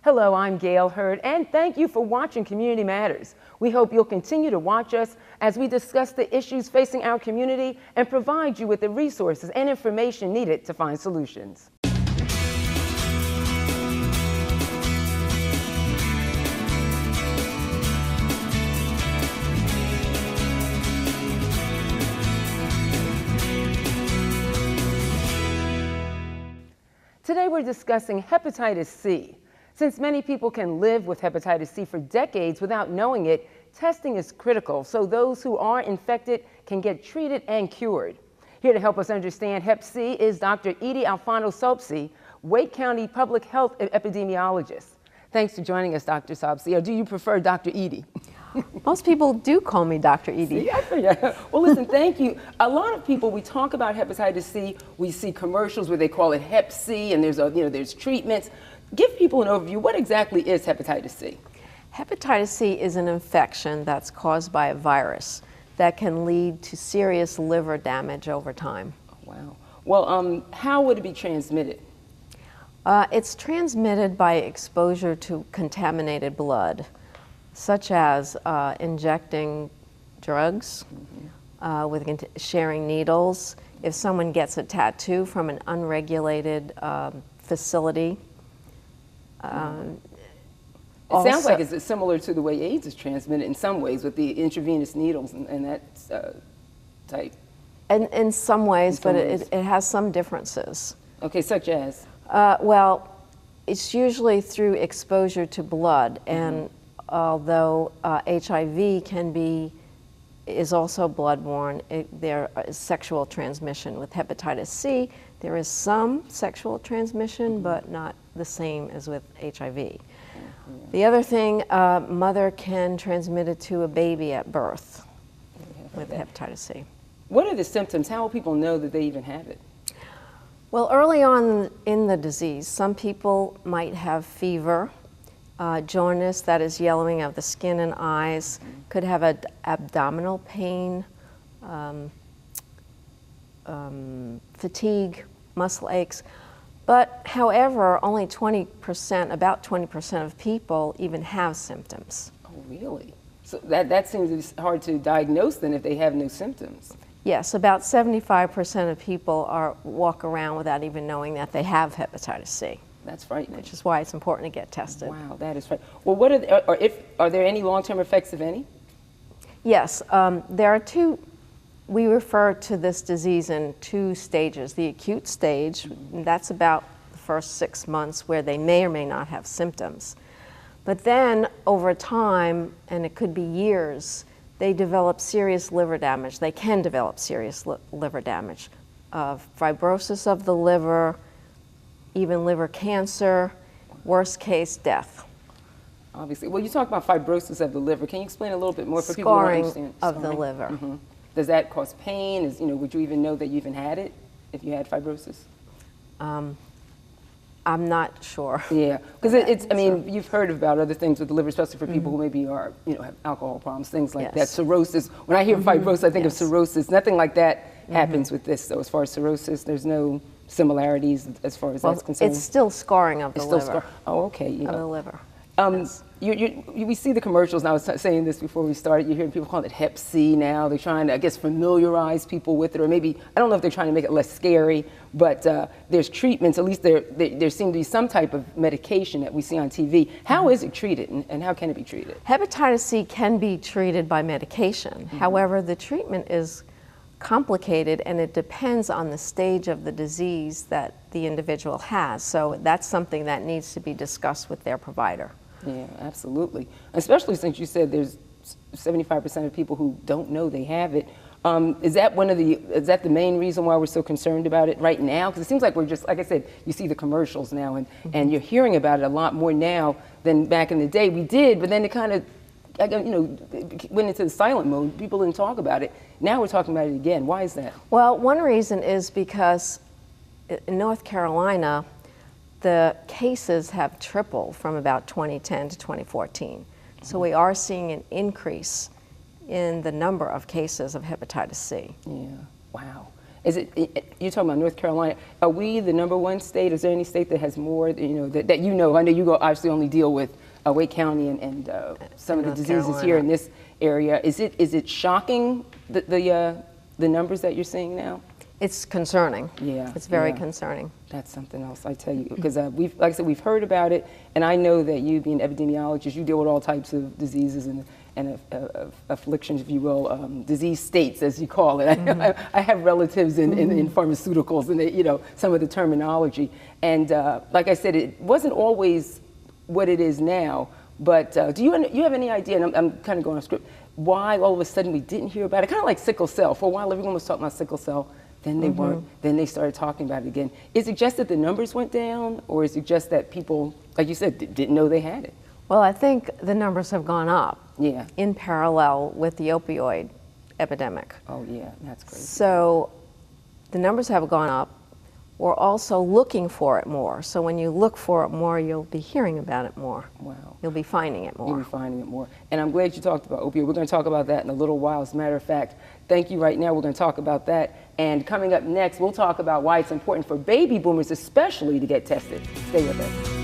Hello, I'm Gail Hurd, and thank you for watching Community Matters. We hope you'll continue to watch us as we discuss the issues facing our community and provide you with the resources and information needed to find solutions. Today we're discussing hepatitis C. Since many people can live with hepatitis C for decades without knowing it, testing is critical so those who are infected can get treated and cured. Here to help us understand Hep C is Dr. Edie Alfano-Sopsi, Wake County Public Health Epidemiologist. Thanks for joining us, Dr. Sopsi. Or do you prefer Dr. Edie? Most people do call me Dr. Edie. See, I figure. Well, listen, thank you. A lot of people, we talk about hepatitis C, we see commercials where they call it Hep C, and there's treatments. Give people an overview. What exactly is hepatitis C? Hepatitis C is an infection that's caused by a virus that can lead to serious liver damage over time. Oh, wow. Well, how would it be transmitted? It's transmitted by exposure to contaminated blood, such as injecting drugs, with sharing needles. If someone gets a tattoo from an unregulated facility. It sounds like it's similar to the way AIDS is transmitted in some ways with the intravenous needles and that type. In some ways, but it has some differences. Okay, such as? Well, it's usually through exposure to blood, and although HIV is also bloodborne, there is sexual transmission. With hepatitis C, there is some sexual transmission, but not the same as with HIV. The other thing, mother can transmit it to a baby at birth with hepatitis C. What are the symptoms? How will people know that they even have it? Well, early on in the disease, some people might have fever, jaundice, that is yellowing of the skin and eyes, could have abdominal pain, fatigue, muscle aches. But however, only about 20% of people even have symptoms. Oh, really? So that seems hard to diagnose then if they have no symptoms. Yes, about 75% of people walk around without even knowing that they have hepatitis C. That's frightening. Which is why it's important to get tested. Wow, that is frightening. Well, what are there any long-term effects, if any? Yes, there are two. We refer to this disease in two stages. The acute stage, that's about the first 6 months where they may or may not have symptoms. But then over time, and it could be years, they develop serious liver damage. They can develop serious liver damage, fibrosis of the liver, even liver cancer, worst case, death. Obviously. Well, you talk about fibrosis of the liver. Can you explain a little bit more for people who don't understand? Scarring of the liver. Mm-hmm. Does that cause pain? Would you even know that you even had it if you had fibrosis? I'm not sure. Yeah, because you've heard about other things with the liver, especially for people who maybe have alcohol problems, things like that. Cirrhosis. When I hear fibrosis, I think of cirrhosis. Nothing like that happens with this, though. As far as cirrhosis, there's no similarities as far as that's concerned. It's still scarring of the liver. Oh, okay. Of the liver. Yes. We see the commercials, and I was saying this before we started, you hear people call it Hep C now. They're trying to, I guess, familiarize people with it, or maybe, I don't know if they're trying to make it less scary, but there's treatments, at least there seems to be some type of medication that we see on TV. How is it treated, and how can it be treated? Hepatitis C can be treated by medication. However, the treatment is complicated, and it depends on the stage of the disease that the individual has. So that's something that needs to be discussed with their provider. Yeah, absolutely. Especially since you said there's 75% of people who don't know they have it. Is that the main reason why we're so concerned about it right now? Because it seems like we're just, like I said, you see the commercials now, and you're hearing about it a lot more now than back in the day. We did, but then it kind of, went into the silent mode. People didn't talk about it. Now we're talking about it again. Why is that? Well, one reason is because in North Carolina, the cases have tripled from about 2010 to 2014. So we are seeing an increase in the number of cases of hepatitis C. Yeah, wow. Is you're talking about North Carolina? Are we the #1 state? Is there any state that has more? That you know. I know you obviously only deal with Wake County and some of the North diseases Carolina. here in this area. Is it shocking the numbers that you're seeing now? It's concerning. Yeah, It's very yeah. concerning. That's something else, I tell you, because like I said, we've heard about it, and I know that you, being an epidemiologist, you deal with all types of diseases and afflictions, if you will, disease states, as you call it. I have relatives in pharmaceuticals, and they, some of the terminology. And like I said, it wasn't always what it is now. But do you have any idea? And I'm kind of going off script. Why all of a sudden we didn't hear about it? Kind of like sickle cell. For a while, everyone was talking about sickle cell. Then they weren't. Then they started talking about it again. Is it just that the numbers went down, or is it just that people, like you said, didn't know they had it? Well, I think the numbers have gone up Yeah. in parallel with the opioid epidemic. Oh yeah, that's crazy. So the numbers have gone up. We're also looking for it more. So when you look for it more, you'll be hearing about it more. Wow. You'll be finding it more. You'll be finding it more. And I'm glad you talked about opioid. We're going to talk about that in a little while. As a matter of fact, thank you. Right now, we're going to talk about that. And coming up next, we'll talk about why it's important for baby boomers especially to get tested. Stay with us.